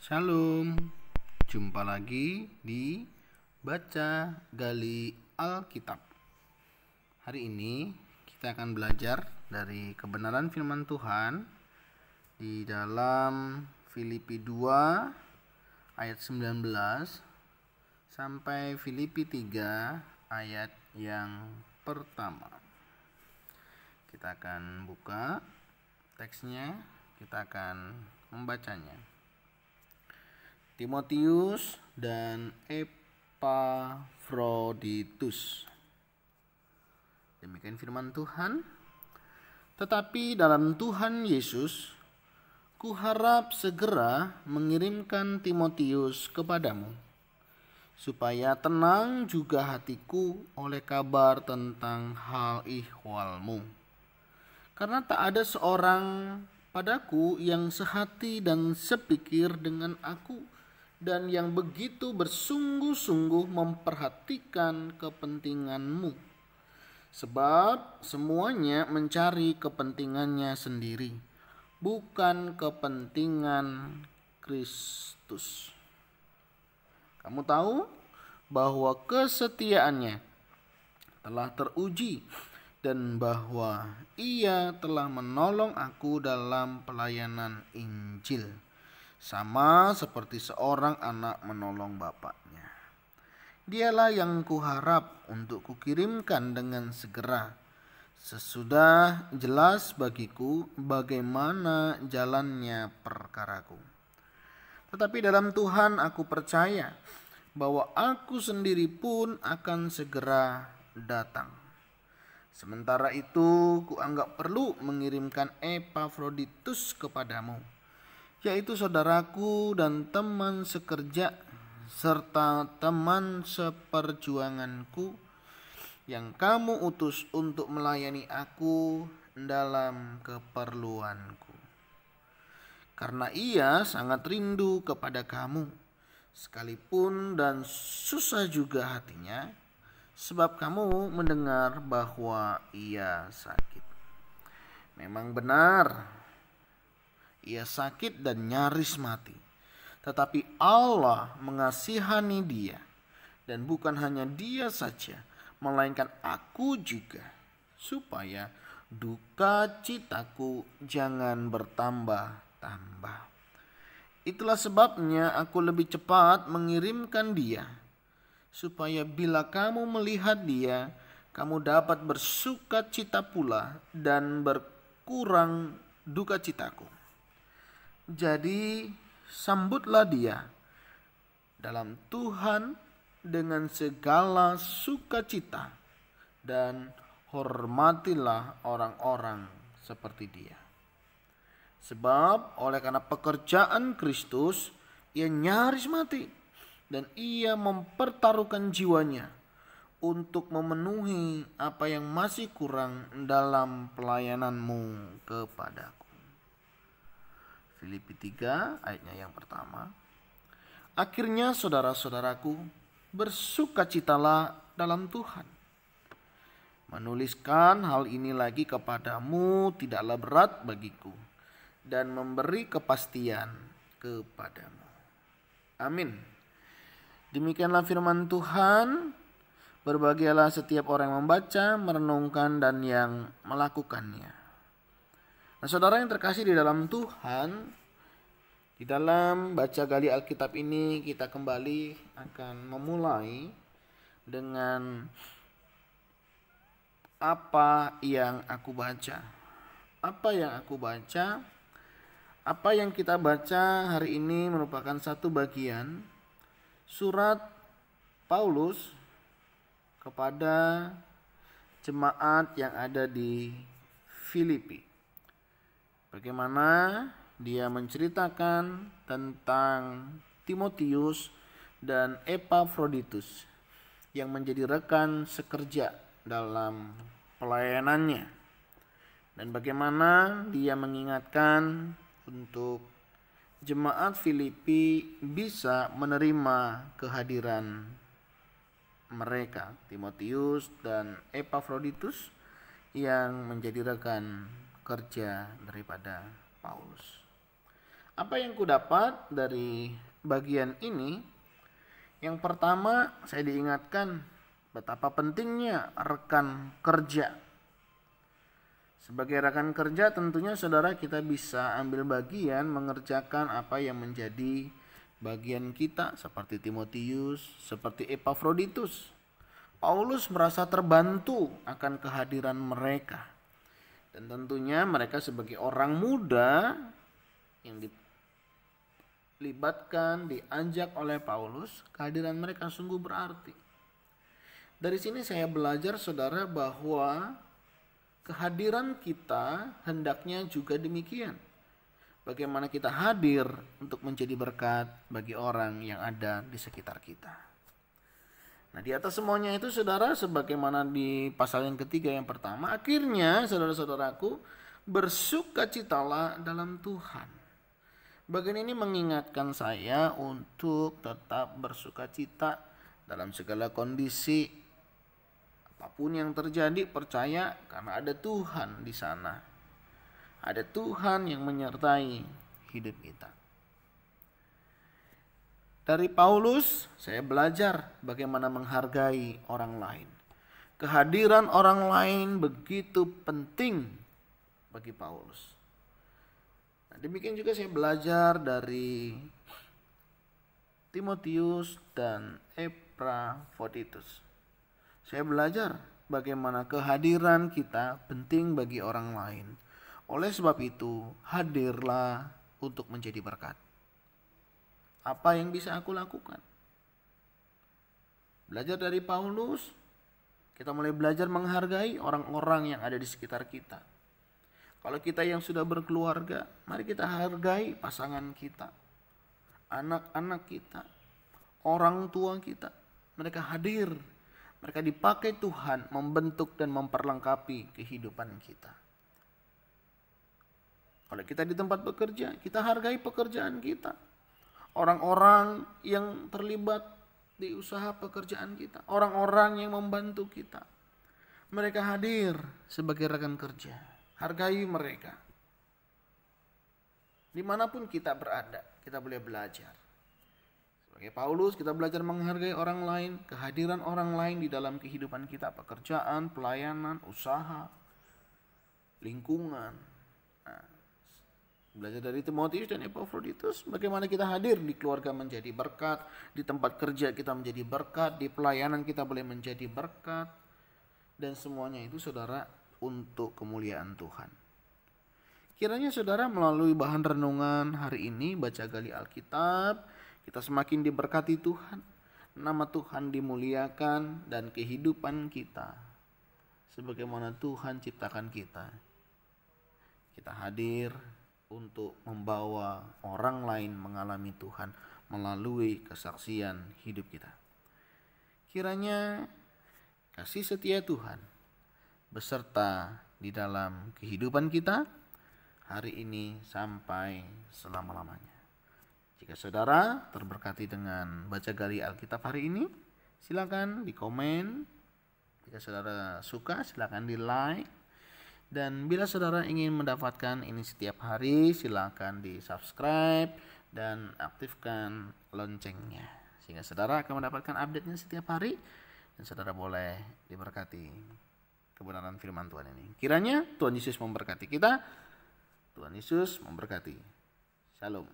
Shalom, jumpa lagi di Baca Gali Alkitab. Hari ini kita akan belajar dari kebenaran firman Tuhan di dalam Filipi 2 ayat 19 sampai Filipi 3 ayat yang pertama. Kita akan buka teksnya, kita akan membacanya. Timotius dan Epafroditus. Demikian firman Tuhan. Tetapi dalam Tuhan Yesus, kuharap segera mengirimkan Timotius kepadamu, supaya tenang juga hatiku oleh kabar tentang hal ihwalmu. Karena tak ada seorang padaku yang sehati dan sepikir dengan aku, dan yang begitu bersungguh-sungguh memperhatikan kepentinganmu. Sebab semuanya mencari kepentingannya sendiri, bukan kepentingan Kristus. Kamu tahu bahwa kesetiaannya telah teruji, dan bahwa ia telah menolong aku dalam pelayanan Injil, sama seperti seorang anak menolong bapaknya. Dialah yang kuharap untuk kukirimkan dengan segera, sesudah jelas bagiku bagaimana jalannya perkaraku. Tetapi dalam Tuhan aku percaya bahwa aku sendiri pun akan segera datang. Sementara itu kuanggap perlu mengirimkan Epafroditus kepadamu, yaitu saudaraku dan teman sekerja serta teman seperjuanganku, yang kamu utus untuk melayani aku dalam keperluanku. Karena ia sangat rindu kepada kamu, sekalipun dan susah juga hatinya, sebab kamu mendengar bahwa ia sakit. Memang benar, ia sakit dan nyaris mati. Tetapi Allah mengasihani dia, dan bukan hanya dia saja, melainkan aku juga, supaya duka citaku jangan bertambah-tambah. Itulah sebabnya aku lebih cepat mengirimkan dia, supaya bila kamu melihat dia, kamu dapat bersuka cita pula dan berkurang duka citaku. Jadi sambutlah dia dalam Tuhan dengan segala sukacita, dan hormatilah orang-orang seperti dia. Sebab oleh karena pekerjaan Kristus, ia nyaris mati, dan ia mempertaruhkan jiwanya untuk memenuhi apa yang masih kurang dalam pelayananmu kepadaku. Filipi 3 ayatnya yang pertama. Akhirnya saudara-saudaraku, bersukacitalah dalam Tuhan. Menuliskan hal ini lagi kepadamu tidaklah berat bagiku, dan memberi kepastian kepadamu. Amin. Demikianlah firman Tuhan. Berbahagialah setiap orang yang membaca, merenungkan, dan yang melakukannya. Nah, saudara yang terkasih di dalam Tuhan, di dalam baca gali Alkitab ini kita kembali akan memulai dengan apa yang aku baca. Apa yang aku baca? Apa yang kita baca hari ini merupakan satu bagian surat Paulus kepada jemaat yang ada di Filipi. Bagaimana dia menceritakan tentang Timotius dan Epafroditus yang menjadi rekan sekerja dalam pelayanannya, dan bagaimana dia mengingatkan untuk jemaat Filipi bisa menerima kehadiran mereka, Timotius dan Epafroditus, yang menjadi rekan kerja daripada Paulus. Apa yang kudapat dari bagian ini? Yang pertama, saya diingatkan betapa pentingnya rekan kerja. Sebagai rekan kerja tentunya saudara kita bisa ambil bagian mengerjakan apa yang menjadi bagian kita, seperti Timotius, seperti Epafroditus. Paulus merasa terbantu akan kehadiran mereka. Dan tentunya mereka sebagai orang muda yang dilibatkan, diajak oleh Paulus, kehadiran mereka sungguh berarti. Dari sini saya belajar saudara bahwa kehadiran kita hendaknya juga demikian. Bagaimana kita hadir untuk menjadi berkat bagi orang yang ada di sekitar kita. Nah, di atas semuanya itu saudara, sebagaimana di pasal yang ketiga yang pertama, akhirnya saudara-saudaraku, bersukacitalah dalam Tuhan. Bagian ini mengingatkan saya untuk tetap bersukacita dalam segala kondisi. Apapun yang terjadi, percaya karena ada Tuhan di sana. Ada Tuhan yang menyertai hidup kita. Dari Paulus, saya belajar bagaimana menghargai orang lain. Kehadiran orang lain begitu penting bagi Paulus. Nah, demikian juga saya belajar dari Timotius dan Epafroditus. Saya belajar bagaimana kehadiran kita penting bagi orang lain. Oleh sebab itu, hadirlah untuk menjadi berkat. Apa yang bisa aku lakukan? Belajar dari Paulus, kita mulai belajar menghargai orang-orang yang ada di sekitar kita. Kalau kita yang sudah berkeluarga, mari kita hargai pasangan kita, anak-anak kita, orang tua kita. Mereka hadir, mereka dipakai Tuhan membentuk dan memperlengkapi kehidupan kita. Kalau kita di tempat bekerja, kita hargai pekerjaan kita. Orang-orang yang terlibat di usaha pekerjaan kita, orang-orang yang membantu kita, mereka hadir sebagai rekan kerja. Hargai mereka. Dimanapun kita berada, kita boleh belajar. Sebagai Paulus, kita belajar menghargai orang lain, kehadiran orang lain di dalam kehidupan kita, pekerjaan, pelayanan, usaha, lingkungan. Belajar dari Timotius dan Epafroditus, bagaimana kita hadir di keluarga menjadi berkat, di tempat kerja kita menjadi berkat, di pelayanan kita boleh menjadi berkat, dan semuanya itu saudara untuk kemuliaan Tuhan. Kiranya saudara melalui bahan renungan hari ini, baca gali Alkitab, kita semakin diberkati Tuhan, nama Tuhan dimuliakan, dan kehidupan kita sebagaimana Tuhan ciptakan kita. Kita hadir untuk membawa orang lain mengalami Tuhan melalui kesaksian hidup kita. Kiranya kasih setia Tuhan beserta di dalam kehidupan kita hari ini sampai selama-lamanya. Jika saudara terberkati dengan baca gali Alkitab hari ini, silakan di komen. Jika saudara suka, silakan di like. Dan bila saudara ingin mendapatkan ini setiap hari, silakan di subscribe dan aktifkan loncengnya. Sehingga saudara akan mendapatkan update-nya setiap hari. Dan saudara boleh diberkati kebenaran firman Tuhan ini. Kiranya Tuhan Yesus memberkati kita. Tuhan Yesus memberkati. Shalom.